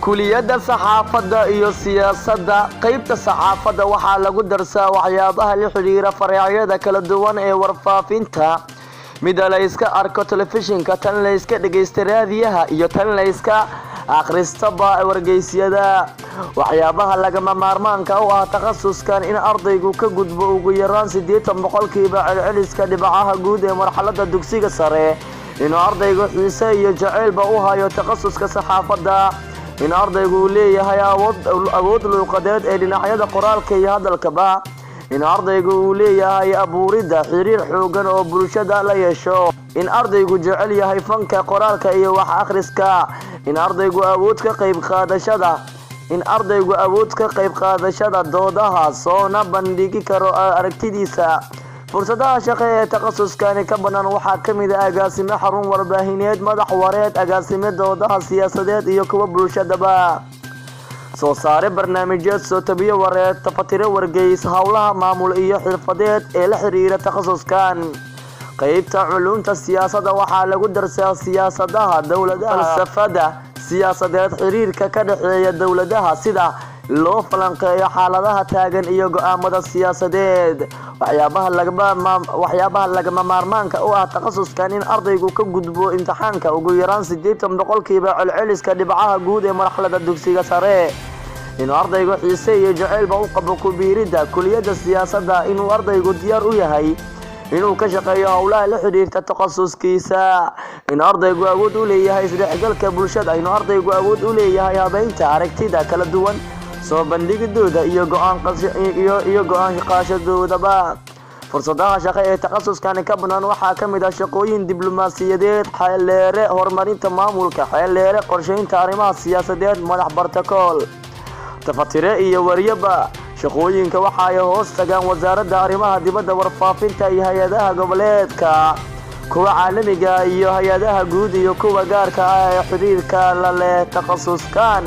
kuliyadda saxaafadda iyo siyaasadda qaybta saxaafadda waxaa lagu darsaa waxyaabaha la xiriira faraacyada kala duwan ee warfaafinta mid la iska arko telefishinka tan la iska dhageysto raadiyaha iyo tan la iska akhristaba wargeysyada waxyaabaha lagama maarmaanka u ah takhasuskan in ardaygu ka gudbo ugu yaraan 80% celceliska dhibacaha guud ee marxaladda dugsiga sare in ardaygu xiise iyo jaceylba u hayo takhasuska saxaafadda in ardaygu leeyahay awood luqadeed ee dhinacyada qoraalka iyo hadalkaba in ardaygu uu leeyahay abuuridda xiriir xoogan oo bulshada la yeesho in ardaygu jecel yahay fanka qoraalka iyo wax akhriska in ardaygu awood ka qayb qaadashada doodaha soona bandhigi karo aragtidiisa fursadaha shaqo ee takhasuskani ka banaan waxaa ka mid ah agaasime xarun warbaahineed madax wareed agaasime doodaha siyaasadeed iyo kuwa bulshadaba soo saare barnaamijyad soo tabiyo wareed tafatiro wargeys howlaha maamul iyo xirfadeed ee la xiriira takhasuskan qaybta culumta siyaasadda waxaa lagu darsaa siyaasadaha dowladaha falsafada siyaasadeed xiriirka ka dhaxeeya dowladaha sida loo falanqeeyo xaaladaha taagan iyo go'aamada siyaasadeed waxyaabaha lagama maarmaanka u ah takhasuskan in ardaygu ka gudbo imtixaanka ugu yaraan 80% celceliska dhibacaha guud ee marxaladda dugsiga sare inuu ardaygu xiise iyo jaceylba u qabo ku biiridda kuliyadda siyaasadda inuu ardaygu diyaar u yahay inuu ka shaqeeyo howlaha la xiriirta takhasuskiisa in ardaygu awood u leeyahay isdhexgalka bulshada inuu ardaygu awood u leeyahay habeynta aragtida kala duwan soo bandhigidooda iyo go'aan qaadashadoodaba fursadaha shaqo ee takhasuskani ka banaan waxaa ka mid ah shaqooyin diblomaasiyadeed xeelleere horumarinta maamulka xeelleere qorsheynta arrimaha siyaasadeed madax bartakool tafatire iyo wariyaba shaqooyinka waxa ay hoos tagaan wasaaradda arrimaha dibadda warfaafinta iyo hay-adaha goboleedka kuwa caalamiga iyo hay-adaha guud iyo kuwa gaarka ah ee xiriirka la leh takhasuskan